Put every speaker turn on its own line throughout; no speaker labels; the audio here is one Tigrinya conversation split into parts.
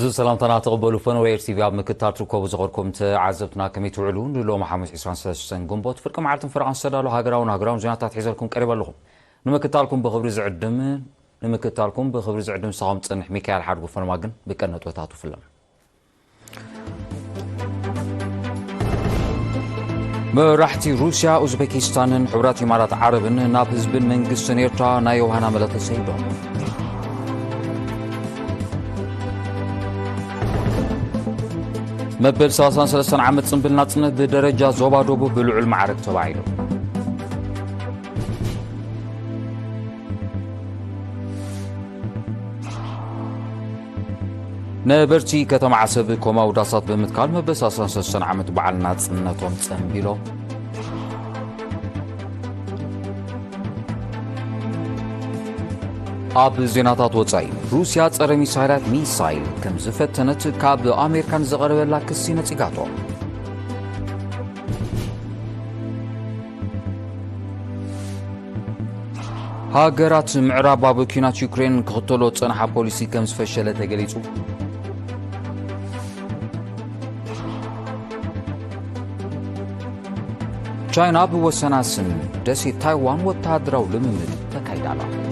أزو سلام تنا تقبلوا فن وير تي في عبد مكتار تركوا زغركم تعذبنا كمية علون لو محمد عسران سلسن جنبوت فركم عارتم فرعان سدالو هاجراون زينات حيزلكم قريبا لهم نمكتالكم بخبر زعدم نمكتالكم بخبر زعدم صام تصنح ميكائيل حرب فنواجن بكنة وتاتو فلان مراحتي روسيا أوزبكستان حورات إمارات عرب ناب حزب منقص إيرترا نايوهانا ملت سيدون مبل ساسان سلسان عمد صنبل ناصنة بدرجة زوبا دوبو بلوع المعارك تبعيلو نبرتي كتم عسب كوما وداسات بمتكال مبل ساسان سلسان عمد بعال ناصنة تنبيلو أب زيناتات وصاي روسيا تصر ميسايل كم زفتنت كاب أمريكان زغرب لا كسينة تيغاتو هاجرات معراب بابكينات يوكرين كتلو صنحا بوليسي كم زفشله تغليصو چاينا بوسناسن دسي تايوان وتادراو لممد تكايدالا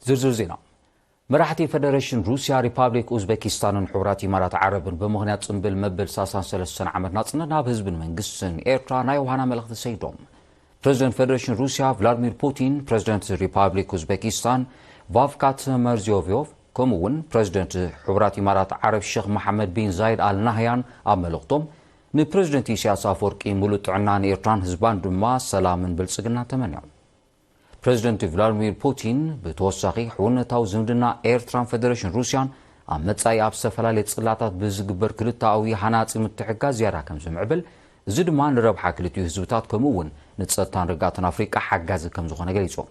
زرزر زينا مراحتي فدريشن روسيا ريبابليك اوزبكستان حورات امارات عرب بمغنيات صنبل مبل ساسان سلسان عمد ناصنا ناب حزب منقسن ايرترا نايوهانا ملخت سيدوم بريزيدنت فدريشن روسيا فلاديمير بوتين بريزيدنت ريبابليك اوزبكستان فافكات مرزيوفيوف كومون بريزيدنت حورات امارات عرب الشيخ محمد بن زايد ال نهيان املختم ني بريزيدنت سياس افورقي مولط عنان ايرتران حزبان دما سلامن بلصقنا تمنيو بريزيدنت فلاديمير بوتين بتوسخي حونتاو زمدنا ايرتران فدريشن روسيان امصاي اب سفلالي صلاتات بزغبر كلتاوي حناصي متحقا زياره كم زمعبل زدما نربح كلتو حزبتات كمون نصتان رغاتن افريقيا حغاز كم زخونه غليصو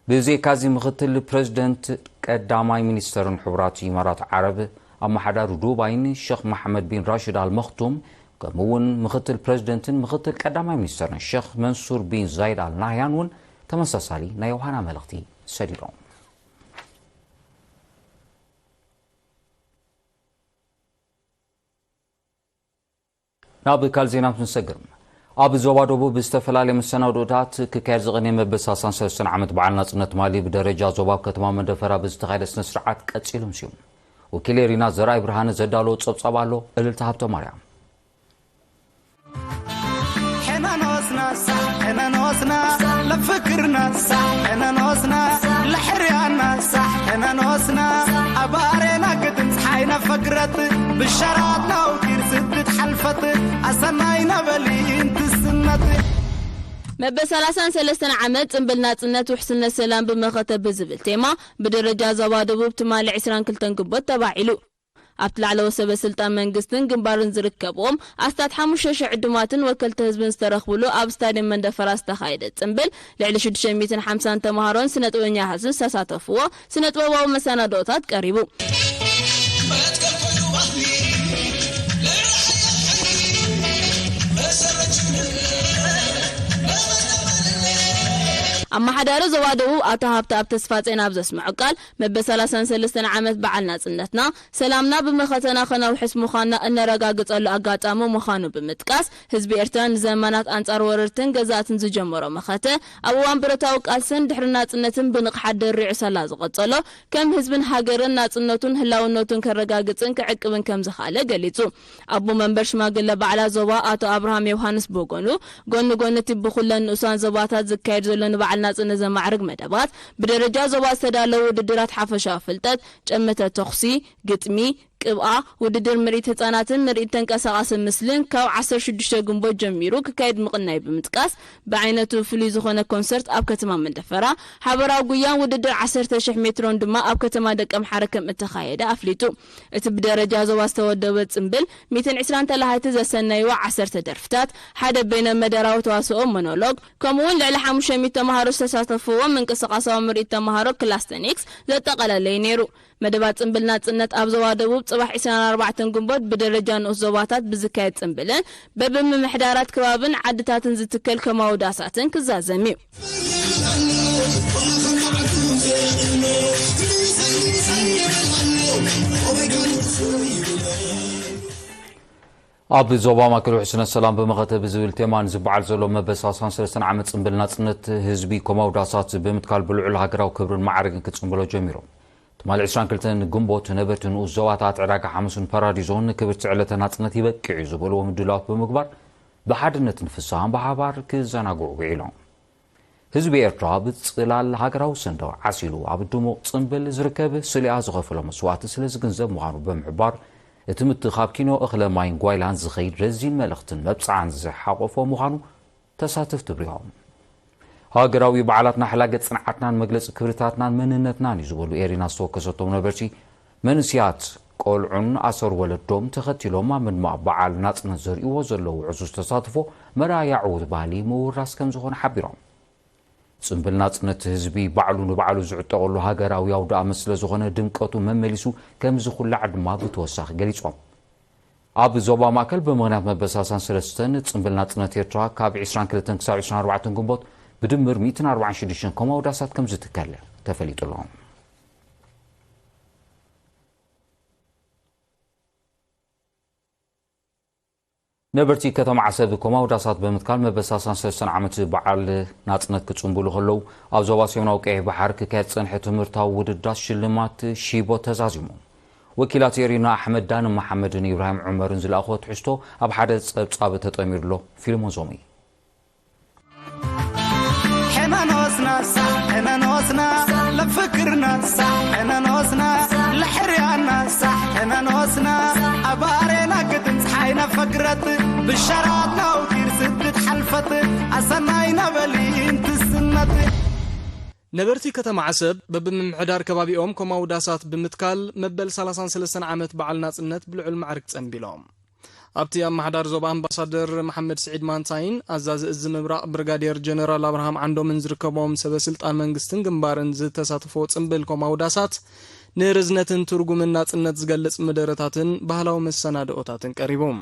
بزي كازي مختل بريزيدنت قداماي مينسترن حورات امارات عرب اما حدار دوباين الشيخ محمد بن راشد المختوم كمون مختل بريزيدنت مختل قداماي مينسترن الشيخ منصور بن زايد ال نهيان تمسسالي نايوهانا ملختي سريرون ناب كالزينات نسجرم اب زوبادوبو بستفلالي مسناودات ككير زغني مبساسان سلسن عمد بعلنا صنت مالي بدرجه زوباب كتما مندفرا بزتخايل سن سرعات قصيلم سيوم وكيليرينا زراي برهان زدالو صبصبالو اللتا حبتو مريم
انا نوسنا لفكرنا انا نوسنا لحريانا انا نوسنا ابارينا قدم حينا فقرت بالشراتنا وكير سدت حلفت اسناينا بلين تسنت
مبسلاسان سلسن عمد انبلنا صنت وحسن السلام بمخته بزبل تيما بدرجه زوادبو بتمال 20 كلتن قبط تباعيلو أبتلع لو سبب سلطان منقستن جنبارن زركبهم أستاد حموش عدماتن وكلت هزبن استرخبلو أبستاد من دفراس تخايدت تنبل لعل شد شميتن حمسان تمهارون سنة وينيا حسن ساساتفوا سنة وواو مسانا دوتات قريبو أما حدار زوادو أتهاب تاب تسفاتين أبزس معقال مبسلاسان سلسن عمت بعلنا صنتنا سلامنا بمختنا خنا وحسمو خانا أن رقاقت ألو أقاتامو مخانو بمتكاس حزب إرتان زمانات أنصار وررتن قزاتن زجمرو مخته أوان برتاوك ألسن دحرنا صنتن بنق حد الرعسة لازغتلو كم حزبن هاجرنا صنتون هلاونوتن كرقاقتن كعقبن كم زخالة قليتو أبو منبرش ما قل بعلا زوا آتو أبراهام يوهانس بوغونو قونو تبخلن نسان زواتات زكاير زلن بعلنا ناصن زمعرق مدبات بدرجة زوا سدالو وددرات حفشا فلتت جمته تخسي قطمي قبعة وددر مريت هتاناتن نريد تنقساقاس مسلن كاو 16 جنبو جميرو كايد مقناي بمتقاس بعينتو فلي زخونه كونسرت اب كتما مندفرا حبراو غيان وددر 10,000 مترون دما اب كتما دقم حركه متخايده افليتو ات بدرجه زوا استودبت صنبل 220 تلاهيت زسنايو 10 درفتات حدا بين مدراو تواصو مونولوج كمون لعل 500 تمهارو استساتفوا من قسقاسو مريت تمهارو كلاستنيكس زتقلل نيرو መደባት ጽንብል ናጽነት ኣብ ዞባ ደቡብ ጽባሕ 24 ግንቦት ብደረጃ ንኡስ ዞባታት ብዝካየድ ጽንብልን በብምምሕዳራት ከባብን ዓድታትን ዝትከል ከማውዳሳትን ክዛዘም እዩ
ኣብ ዞባ ማእከል ውሕስነ ሰላም በመኸተ ብዝብል ቴማን ዝበዓል ዘሎ መበል 33 ዓመት ጽንብል ናጽነት ህዝቢ ኮማውዳሳት ብምትካል ብልዑል ሃገራዊ ክብርን ማዕረግን ክጽንብሎ ጀሚሮም ትማል 22 ግንቦት ነበርቲ ንኡስ ዞባታት ዕዳጋ ሓሙስን ፓራዲዞን ክብርቲ ዕለተ ናጽነት ይበቅዕ እዩ ዝበልዎ ምድላዋት ብምግባር ብሓድነትን ፍሳሃን ብሓባር ክዘናግዑ ውዒሎም ህዝቢ ኤርትራ ብጽላል ሃገራዊ ሰንደቕ ዓሲሉ ኣብ ድሙቕ ጽንብል ዝርከብ ስልያ ዝኸፈሎ መስዋዕቲ ስለ ዝግንዘብ ምዃኑ ብምሕባር እቲ ምትኻብ ኪኖ እኽለ ማይን ጓይላን ዝኸይድ ረዚን መልእኽትን መብፅዓን ዝሓቆፎ ምዃኑ ተሳተፍቲ ብሪሆም ሃገራዊ በዓላትና ሕላገ ጽንዓትናን መግለፂ ክብርታትናን መንነትናን እዩ ዝበሉ ኤሪና ዝተወከሰቶም ነበርቲ መንስያት ቆልዑን ኣሰር ወለዶም ተኸቲሎም ኣብ ምድማቕ በዓል ናጽነት ዘርእይዎ ዘለዉ ዕዙዝ ተሳትፎ መራያ ዕዉት ባህሊ ምውራስ ከም ዝኾነ ሓቢሮም ጽንብል ናጽነት ህዝቢ ባዕሉ ንባዕሉ ዝዕጠቐሉ ሃገራዊ ኣውዳእመ ስለ ዝኾነ ድምቀቱ መመሊሱ ከም ዝኹላዕ ድማ ብተወሳኺ ገሊጾም ኣብ ዞባ ማእከል ብምኽንያት መበል 33 ጽንብል ናጽነት ኤርትራ ካብ 22 ክሳብ 24 ግንቦት ብድምር 146 ኮማውዳሳት ከም ዝትከል ተፈሊጡሎም ነበርቲ ከተማ ዓሰብ ኮማውዳሳት ብምትካል መበል 33 ዓመት በዓል ናጽነት ክጽንብሉ ከለዉ ኣብ ዞባ ሰሜናዊ ቀይሕ ባሕር ክካየድ ዝጸንሐ ትምህርታዊ ውድዳር ሽልማት ሺቦ ተዛዚሞም ወኪላት ኤሪና ኣሕመድ ዳን መሓመድን ኢብራሂም ዑመርን ዝለኣኽዎ ትሕዝቶ ኣብ ሓደ ጸብጻብ ተጠሚሩሎ ፊልሞን ዞሚ
حنا نوسنا لفكرنا صح حنا نوسنا لحريانا صح حنا نوسنا أبارينا قدم صحينا فكرت بالشراتنا وكير سدت حلفت أصنعينا بلين تسنت
ነበርቲ ከተማ ዓሰብ በብምምሕዳር ከባቢኦም ኮማውዳሳት ብምትካል መበል 33 ዓመት በዓል ናጽነት ብልዑል ማዕርግ ጸንቢሎም ኣብቲ ኣማሕዳር ዞባ ኣምባሳደር መሐመድ ስዒድ ማንሳይን ኣዛዚ እዝ ምብራቕ ብርጋዴር ጀነራል አብርሃም ዓንዶምን ዝርከቦም ሰበስልጣን መንግስትን ግንባርን ዝተሳተፎ ጽንብል ኮማውዳሳት ንርዝነትን ትርጉምን ናጽነት ዝገልጽ መደረታትን ባህላዊ መሰናድኦታትን ቀሪቦም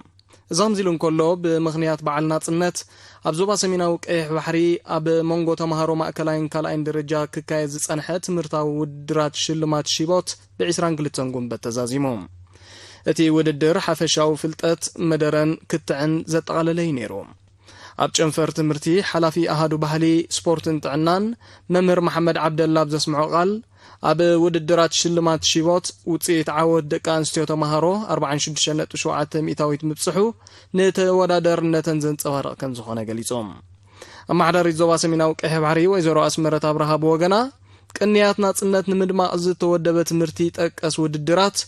እዛም ዚሉን ከሎ ብምኽንያት በዓል ናጽነት ኣብ ዞባ ሰሜናዊ ቀይሕ ባሕሪ ኣብ መንጎ ተማሃሮ ማእከላይን ካልኣይን ደረጃ ክካየድ ዝጸንሐ ትምህርታዊ ውድድራት ሽልማት ሺቦት ብ22 ግንቦት ተዛዚሞም እቲ ውድድር ሓፈሻዊ ፍልጠት መደረን ክትዕን ዘጠቓለለ ነይሩ ኣብ ጨንፈር ትምህርቲ ሓላፊ ኣሃዱ ባህሊ ስፖርትን ጥዕናን መምህር መሐመድ ዓብደላ ዘስምዖ ቃል ኣብ ውድድራት ሽልማት ሺቦት ውጽኢት ዓወት ደቂ ኣንስትዮ ተማሃሮ 46.7 ሚእታዊት ምብጽሑ ንተወዳዳርነተን ዘንጸባርቕ ከም ዝኾነ ገሊጾም ኣማሕዳሪት ዞባ ሰሜናዊ ቀይሕ ባሕሪ ወይዘሮ ኣስመረት አብርሃ ብወገና ቅንያት ናጽነት ንምድማቕ ዝተወደበ ትምህርቲ ጠቀስ ውድድራት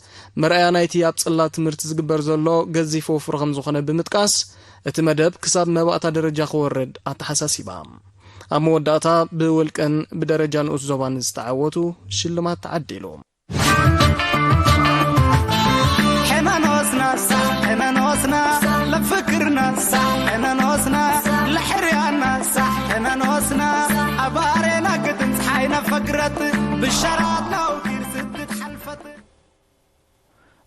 መርኣያ ናይቲ ኣብ ጽላት ትምህርቲ ዝግበር ዘሎ ገዚፎ ፍረ ከም ዝኾነ ብምጥቃስ እቲ መደብ ክሳብ መባእታ ደረጃ ክወርድ ኣተሓሳሲባ ኣብ መወዳእታ ብውልቅን ብደረጃ ንኡስ ዞባን ዝተዓወቱ ሽልማት ተዓዲሉ
حنا نوسنا لفكرنا صح حنا نوسنا لحريانا صح حنا نوسنا أبارينا قدم صحينا فكرت بالشراتنا وكير سدت حلفت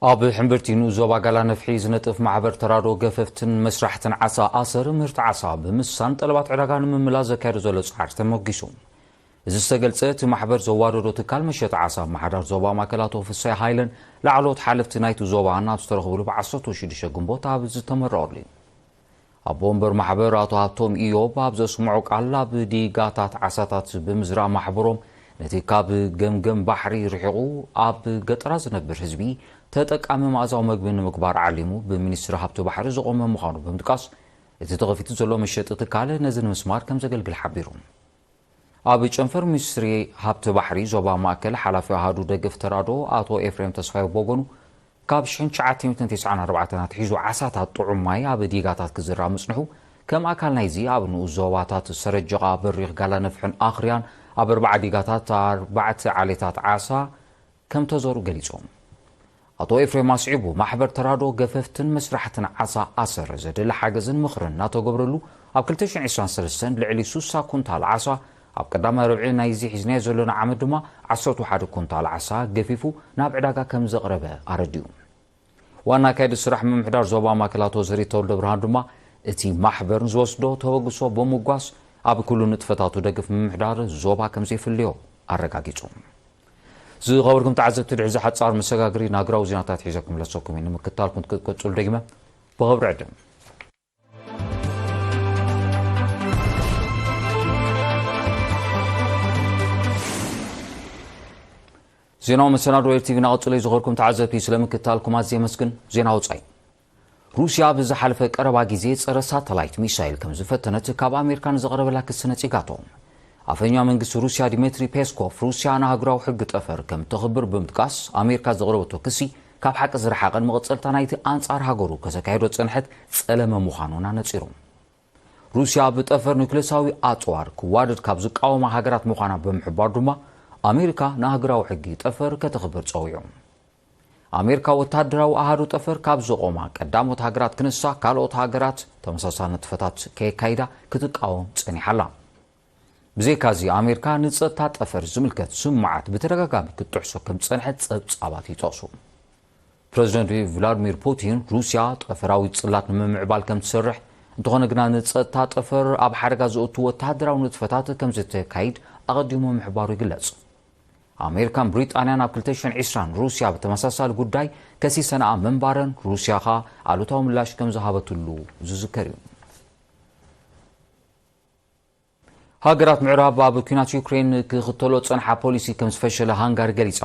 ኣብ ሕምብርቲ ንዞባ ጋላ ነፍሒ ዝነጥፍ ማሕበር ተራድኦ ገፈፍትን መስራሕትን ዓሳ ኣሰር ምህርቲ ዓሳ ብምሳን ጠለባት ዕዳጋ ንምምላስ ዘካየዱ ዘሎ ጻዕሪ ተሞጊሱ እዚ ዝተገልጸ እቲ ማሕበር ዘዋደዶ ትካል መሸጢ ዓሳ ማሕዳር ዞባ ማእከላት ፍሳይ ሃይለን ላዕሎት ሓለፍቲ ናይቲ ዞባ ናብ ዝተረኽብሉ ብ16 ግንቦት ኣብ ዝተመረቐሉ ኣብ ወንበር ማሕበር ኣቶ ሃብቶም ኢዮብ ኣብ ዘስምዑ ቃል ኣብ ዲጋታት ዓሳታት ብምዝራእ ማሕበሮም ነቲ ካብ ገምገም ባሕሪ ርሒቑ ኣብ ገጠራ ዝነብር ህዝቢ ተጠቃሚ ማእዛዊ መግቢ ንምግባር ዓሊሙ ብሚኒስትሪ ሃብቲ ባሕሪ ዝቆመ ምዃኑ ብምጥቃስ እቲ ተኸፊቱ ዘሎ መሸጢ ትካል ነዚ ንምስማር ከም ዘገልግል ሓቢሩ ኣብ ጨንፈር ሚኒስትሪ ሃብቲ ባሕሪ ዞባ ማእከል ሓላፊ ኣሃዱ ደገፍ ተራድኦ ኣቶ ኤፍሬም ተስፋይ ቦጎኑ ካብ 1994 ኣትሒዙ ዓሳታት ጥዑም ማይ ኣብ ዲጋታት ክዝራእ ምጽንሑ ከም ኣካል ናይዚ ኣብ ንኡስ ዞባታት ሰረጀቓ በሪኽ ጋላ ነፍሕን ኣኽርያን ኣብ 4 ዲጋታት 4 ዓሌታት ዓሳ ከም ተዘሩ ገሊጾም ኣቶ ኤፍሬም ኣስዒቡ ማሕበር ተራድኦ ገፈፍትን መስራሕትን ዓሳ ኣሰር ዘድሊ ሓገዝን ምኽርን እናተገብረሉ ኣብ 2023 ልዕሊ 60 ኩንታል ዓሳ ኣብ ቀዳማይ ረብዒ ናይዚ ሒዝናዮ ዘለና ዓመት ድማ 11 ኩንታል ዓሳ ገፊፉ ናብ ዕዳጋ ከም ዘቕረበ ኣረዲዩ ዋና ካይዲ ስራሕ ምምሕዳር ዞባ ማእከላት ወዘሪ ተወልደ ብርሃን ድማ እቲ ማሕበር ዝወስዶ ተበግሶ ብምጓስ ኣብ ኩሉ ንጥፈታቱ ደግፍ ምምሕዳር ዞባ ከም ዘይፍልዮ ኣረጋጊጹ ዝኸበርኩም ተዓዘብቲ ድሕዚ ሓጻር መሰጋግሪ ናግራዊ ዜናታት ሒዘኩም ለሰኩም እዩ ንምክታልኩም ክትቀጽሉ ደግመ ብኽብሪ ዕድም ዜናው መሰናዶ ኤርቲቪ ናቕጽለይ ዝኸበርኩም ተዓዘብቲ ስለምክታልኩም ኣዝየ መስግን ዜና ወጻኢ ሩስያ ብዝሓለፈ ቀረባ ጊዜ ጸረ ሳተላይት ሚሳይል ከም ዝፈተነት ካብ ኣሜሪካን ዘቕረበላ ክስ ነጺጋቶ ኣፈኛ መንግስቲ ሩስያ ዲሜትሪ ፔስኮቭ ሩስያ ንሃገራዊ ሕጊ ጠፈር ከም ተኽብር ብምጥቃስ ኣሜሪካ ዘቕረበቶ ክሲ ካብ ሓቂ ዝረሓቐን መቕጸልታ ናይቲ ኣንጻር ሃገሩ ከዘካየዶ ጸንሐት ጸለመ ምዃኑና ነጺሩ ሩስያ ብጠፈር ኒውክሌሳዊ ኣጽዋር ክዋድድ ካብ ዝቃወማ ሃገራት ምዃና ብምሕባር ድማ ኣሜሪካ ንሃገራዊ ሕጊ ጠፈር ከተኽብር ጸዊዑ ኣሜሪካ ወታደራዊ ኣሃዱ ጠፈር ካብ ዘቆማ ቀዳሞት ሃገራት ክንሳ ካልኦት ሃገራት ተመሳሳሊ ንጥፈታት ከየካይዳ ክትቃወም ጸኒሓላ ብዘይካዚ ኣሜሪካ ንጸጥታ ጠፈር ዝምልከት ስምዓት ብተደጋጋሚ ክትጥሕሶ ከም ጸንሐት ጸብጻባት ይጠቕሱ ፕሬዚደንት ቭላድሚር ፑቲን ሩስያ ጠፈራዊ ጽላት ንምምዕባል ከም ትሰርሕ እንተኾነ ግና ንጸጥታ ጠፈር ኣብ ሓደጋ ዝእቱ ወታደራዊ ንጥፈታት ከም ዝተካይድ ኣቐዲሞ ምሕባሩ ይግለጽ ኣሜሪካን ብሪጣንያን ኣብ 2020 ሩስያ ብተመሳሳሊ ጉዳይ ከሲሰንኣ መንባረን ሩስያ ኸ ኣሉታዊ ምላሽ ከም ዝሃበትሉ ዝዝከር እዩ ሃገራት ምዕራብ ኣብ ኩናት ዩክሬን ክኽተሎ ጸንሓ ፖሊሲ ከም ዝፈሸለ ሃንጋሪ ገሊጻ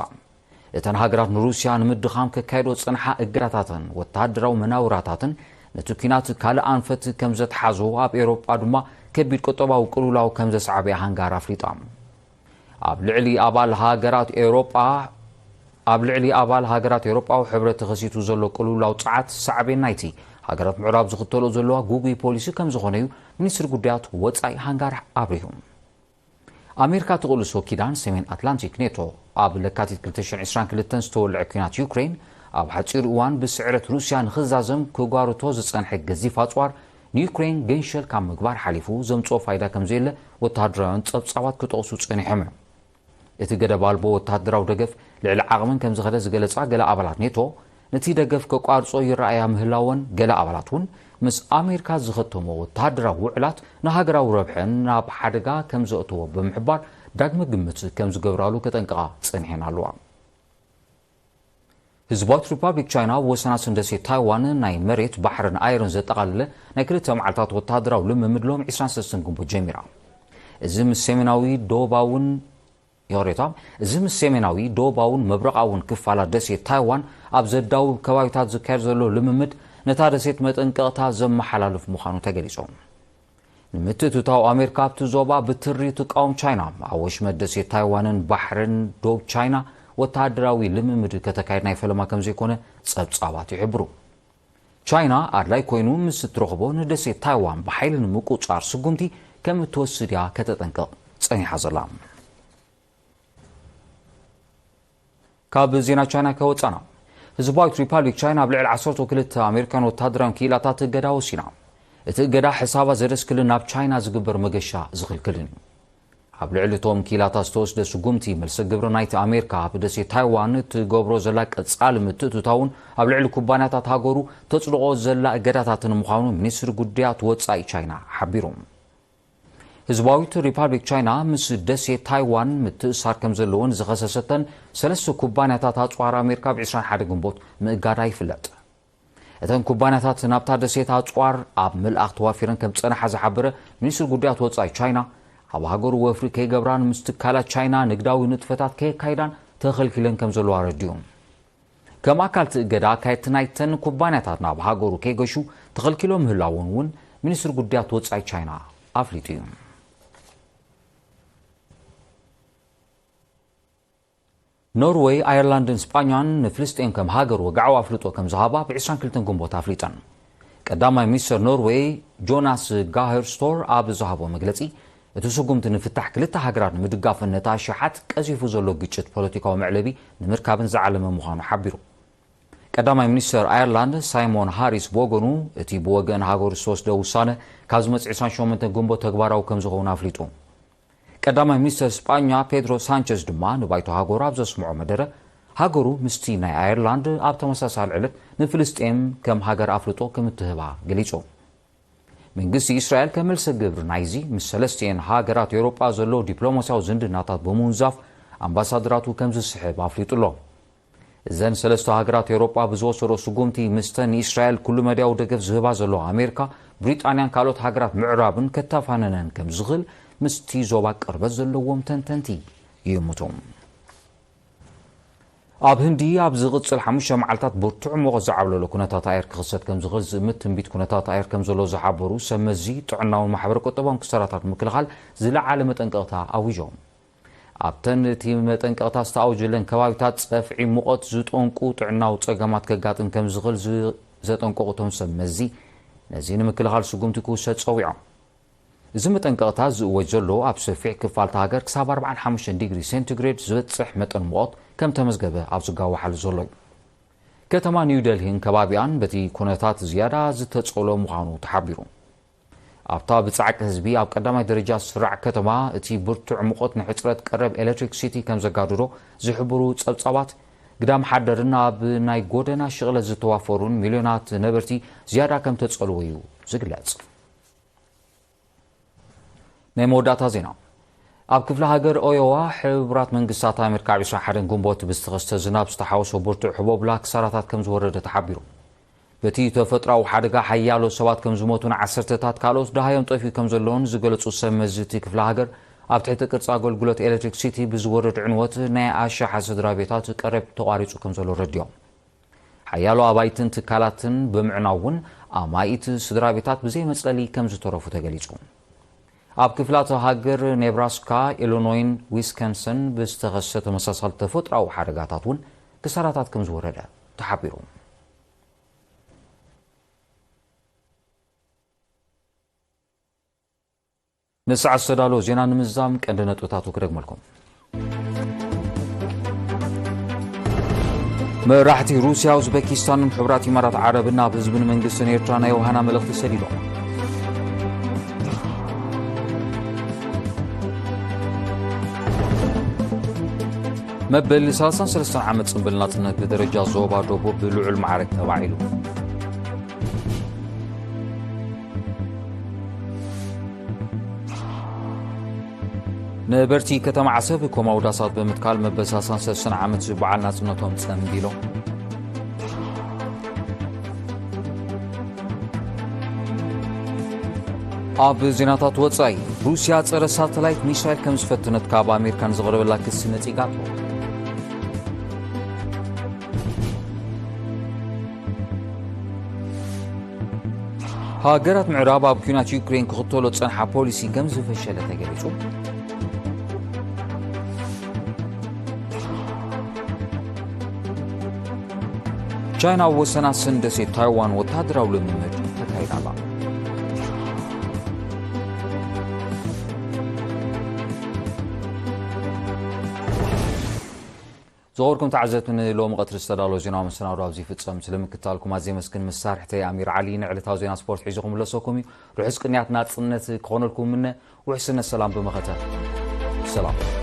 እተን ሃገራት ንሩስያ ንምድኻም ከካይዶ ጸንሓ እገዳታትን ወታደራዊ መናውራታትን ነቲ ኩናት ካልእ ኣንፈት ከም ዘተሓዞ ኣብ ኤውሮጳ ድማ ከቢድ ቁጠባዊ ቅልውላው ከም ዘስዓበያ ሃንጋሪ ኣፍሊጣ ኣብ ልዕሊ ኣባል ሃገራት ኤውሮጳዊ ሕብረት ተኸሲቱ ዘሎ ቅልውላው ጸዓት ሳዕቤን ናይቲ ሃገራት ምዕራብ ዝኽተሎ ዘለዋ ጉጉይ ፖሊሲ ከም ዝኾነ እዩ ሚኒስትሪ ጉዳያት ወጻኢ ሃንጋሪ ኣብሪሁ ኣሜሪካ ትቕልሶ ኪዳን ሰሜን ኣትላንቲክ ኔቶ ኣብ ለካቲት 2022 ዝተወልዐ ኩናት ዩክሬን ኣብ ሓፂር እዋን ብስዕረት ሩስያ ንኽዛዘም ክጓርቶ ዝጸንሐ ገዚፍ ኣጽዋር ንዩክሬን ገንሸል ካብ ምግባር ሓሊፉ ዘምጽኦ ፋይዳ ከም ዘየለ ወታደራውያን ጸብጻባት ክጠቕሱ ጸኒሖም እቲ ገደብ ኣልቦ ወታደራዊ ደገፍ ልዕሊ ዓቕምን ከም ዝኸደ ዝገለጻ ገለ ኣባላት ኔቶ ነቲ ደገፍ ከቋርጾ ይረኣያ ምህላወን ገለ ኣባላት እውን ምስ ኣሜሪካ ዝኸተሞ ወታደራዊ ውዕላት ንሃገራዊ ረብሕን ናብ ሓደጋ ከም ዘእትዎ ብምሕባር ዳግመ ግምት ከም ዝገብራሉ ከጠንቅቓ ጸኒሐን ኣለዋ ህዝባዊት ሪፓብሊክ ቻይና ወሰናት ደሴት ታይዋን ናይ መሬት ባሕርን ኣየርን ዘጠቓለለ ናይ ክልተ መዓልታት ወታደራዊ ልምምድ ሎም 23 ግንቦት ጀሚራ እዚ ምስ ሰሜናዊ ደቡባውን ምብራቃውን ክፋላት ደሴት ታይዋን ኣብ ዘዳውብ ከባቢታት ዝካየድ ዘሎ ልምምድ ነታ ደሴት መጠንቀቕታ ዘመሓላልፍ ምዃኑ ተገሊጾም ንምትእትታው ኣሜሪካ ኣብቲ ዞባ ብትሪ ትቃወም ቻይና ኣብ ወሽመጥ ደሴት ታይዋንን ባሕርን ደቡብ ቻይና ወታደራዊ ልምምድ ከተካየድ ናይ ፈለማ ከም ዘይኮነ ጸብጻባት ይሕብሩ ቻይና ኣድላይ ኮይኑ ምስ እትረኽቦ ንደሴት ታይዋን ብሓይሊ ንምቁጻር ስጉምቲ ከም እትወስድ እያ ከተጠንቅቕ ጸኒሓ ዘላ ካብ ዜና ቻይና ከወጻና ህዝባዊት ሪፓብሊክ ቻይና ኣብ ልዕሊ 12 ኣሜሪካን ወታደራውን ክኢላታት እገዳ ወሲና እቲ እገዳ ሕሳባ ዘደስክልን ናብ ቻይና ዝግበር መገሻ ዝኽልክልን እዩ ኣብ ልዕሊ እቶም ክኢላታት ዝተወስደ ስጉምቲ መልሲ ግብሪ ናይቲ ኣሜሪካ ኣብ ደሴት ታይዋን ትገብሮ ዘላ ቀጻሊ ምትእትታውን ኣብ ልዕሊ ኩባንያታት ሃገሩ ተጽድቆ ዘላ እገዳታትን ምዃኑ ሚኒስትሪ ጉዳያት ወጻኢ ቻይና ሓቢሮም ህዝባዊት ሪፓብሊክ ቻይና ምስ ደሴት ታይዋን ምትእሳር ከም ዘለዎን ዝኸሰሰተን ሰለስተ ኩባንያታት ኣጽዋር ኣሜሪካ ብ21 ግንቦት ምእጋዳ ይፍለጥ እተን ኩባንያታት ናብታ ደሴት ኣጽዋር ኣብ ምልኣኽ ተዋፊረን ከም ጸንሓ ዝሓበረ ሚኒስትሪ ጉዳያት ወጻኢ ቻይና ኣብ ሃገሩ ወፍሪ ከይገብራን ምስ ትካላት ቻይና ንግዳዊ ንጥፈታት ከየካይዳን ተኸልኪለን ከም ዘለዋ ረዲዮም ከም ኣካል ትእገዳ ኣካየድቲ ናይተን ኩባንያታት ናብ ሃገሩ ከይገሹ ተኸልኪሎም ምህላውን እውን ሚኒስትሪ ጉዳያት ወጻኢ ቻይና ኣፍሊጡ እዩ ኖርዌይ ኣየርላንድን ስጳኛን ንፍልስጤም ከም ሃገር ወግዓዊ ኣፍልጦ ከም ዝሃባ ብ22 ግንቦት ኣፍሊጠን ቀዳማይ ሚኒስትር ኖርዌይ ጆናስ ጋሄር ስቶር ኣብ ዝሃቦ መግለጺ እቲ ስጉምቲ ንፍታሕ ክልተ ሃገራት ንምድጋፍን ነታ ሸሓት ቀዚፉ ዘሎ ግጭት ፖለቲካዊ መዕለቢ ንምርካብን ዝዓለመ ምዃኑ ሓቢሩ ቀዳማይ ሚኒስትር ኣየርላንድ ሳይሞን ሃሪስ ብወገኑ እቲ ብወገን ሃገሩ ዝተወስደ ውሳነ ካብ ዝመጽእ 28 ግንቦት ተግባራዊ ከም ዝኸውን ኣፍሊጡ ቀዳማይ ሚኒስትር ስጳኛ ፔድሮ ሳንቸዝ ድማ ንባይቶ ሃገሩ ኣብ ዘስምዖ መደረ ሃገሩ ምስቲ ናይ ኣየርላንድ ኣብ ተመሳሳሊ ዕለት ንፍልስጤም ከም ሃገር ኣፍልጦ ከም እትህባ ገሊጹ መንግስቲ እስራኤል ከመልሰ ግብሪ ናይዚ ምስ ሰለስቲአን ሃገራት ኤውሮጳ ዘሎ ዲፕሎማስያዊ ዝምድናታት ብምውንዛፍ ኣምባሳደራቱ ከም ዝስሕብ ኣፍሊጡሎ እዘን ሰለስተ ሃገራት ኤውሮጳ ብዝወሰዶ ስጉምቲ ምስተን እስራኤል ኩሉ መድያዊ ደገፍ ዝህባ ዘሎ ኣሜሪካ ብሪጣንያን ካልኦት ሃገራት ምዕራብን ከተፋነነን ከም ዝኽእል ምስቲ ዞባ ቅርበት ዘለዎም ተንተንቲ ይምቶም ኣብ ህንዲ ኣብ ዝቕፅል 5 መዓልታት ብርቱዕ ሙቐት ዝዓብለሎ ኩነታት ኣየር ክኽሰት ከም ዝኽእል ዝእምት ትንቢት ኩነታት ኣየር ከም ዘሎ ዝሓበሩ ሰመዚ ጥዕናውን ማሕበረ ቁጠባውን ክሳራታት ምክልኻል ዝለዓለ መጠንቀቕታ ኣዊጆም ኣብተን እቲ መጠንቀቕታ ዝተኣውጀለን ከባቢታት ፀፍዒ ሙቐት ዝጠንቁ ጥዕናዊ ፀገማት ከጋጥም ከም ዝኽእል ዘጠንቀቑቶም ሰመዚ ነዚ ንምክልኻል ስጉምቲ ክውሰድ ፀዊዖም እዚ መጠንቀቕታ ዝእወጅ ዘሎ ኣብ ሰፊሕ ክፋልቲ ሃገር ክሳብ 45 ዲግሪ ሴንቲግሬድ ዝበፅሕ መጠን ሙቐት ከም ተመዝገበ ኣብ ዝጋዋሓሉ ዘሎ እዩ ከተማ ኒው ደልሂን ከባቢያን በቲ ኩነታት ዝያዳ ዝተፀሎ ምዃኑ ተሓቢሩ ኣብታ ብፃዕቂ ህዝቢ ኣብ ቀዳማይ ደረጃ ስራዕ ከተማ እቲ ብርቱዕ ሙቐት ንሕፅረት ቀረብ ኤሌክትሪክ ሲቲ ከም ዘጋድዶ ዝሕብሩ ፀብፃባት ግዳም ሓደርን ኣብ ናይ ጎደና ሽቕለት ዝተዋፈሩን ሚልዮናት ነበርቲ ዝያዳ ከም ተፀልዎ እዩ ዝግለጽ ናይ መወዳእታ ዜና ኣብ ክፍለ ሃገር ኦዮዋ ሕብራት መንግስታት ኣሜሪካ 21 ግንቦት ብዝተኸስተ ዝናብ ዝተሓወሶ ብርቱዕ ሕቦብላ ክሳራታት ከም ዝወረደ ተሓቢሩ በቲ ተፈጥራዊ ሓደጋ ሓያሎ ሰባት ከም ዝሞቱን ዓሰርተታት ካልኦት ዳሃዮም ጠፊዩ ከም ዘለውን ዝገለጹ ሰመዚ እቲ ክፍለ ሃገር ኣብ ትሕቲ ቅርፂ ኣገልግሎት ኤሌክትሪክ ሲቲ ብዝወረድ ዕንወት ናይ ኣሻሓ ስድራ ቤታት ቀረብ ተቋሪፁ ከም ዘሎ ረዲዮም ሓያሎ ኣባይትን ትካላትን ብምዕናውን ኣማኢት ስድራ ቤታት ብዘይ መፅለሊ ከም ዝተረፉ ተገሊጹ ኣብ ክፍላት ሃገር ኔብራስካ ኢሊኖይን ዊስኮንሰን ብዝተኸሰተ ተመሳሳሊ ተፈጥራዊ ሓደጋታት እውን ክሳራታት ከም ዝወረደ ተሓቢሩ ንሰዓት ዝተዳለወ ዜና ንምዛም ቀንዲ ነጥብታቱ ክደግመልኩም መራሕቲ ሩስያ ኡዝቤኪስታንን ሕብራት ኢማራት ዓረብን ኣብ ህዝብን መንግስትን ኤርትራ ናይ ዋህና መልእኽቲ ሰዲዶም መበል 33 ዓመት ጽንብል ናጽነት ብደረጃ ዞባ ደቡብ ብልዑል ማዕረግ ተባዒሉ ነበርቲ ከተማ ዓሰብ ኮማውዳሳት ብምትካል መበል 33 ዓመት ዝበዓል ናጽነቶም ጸንቢሎም ኣብ ዜናታት ወጻኢ ሩስያ ጸረ ሳተላይት ሚሳይል ከም ዝፈተነት ካብ ኣሜሪካን ዝቐረበላ ክሲ ነጺጋቶ ሃገራት ምዕራብ ኣብ ኩናት ዩክሬን ክኽተሎ ጸንሓ ፖሊሲ ከም ዝፈሸለ ተገሊጹ ቻይና ኣብ ወሰና ደሴት ታይዋን ወታደራዊ ልምምድ ተካሂዳላ زغوركم تعزتن لو مقتل استدالو زينا مسناو رابزي فتصم سلمكتالكم ازي مسكن مسارحتي امير علي نعلتاو زينا سبورت حيزكم لسوكم روح اسقنيات ناصنت كونلكم من وحسن السلام بمخته سلام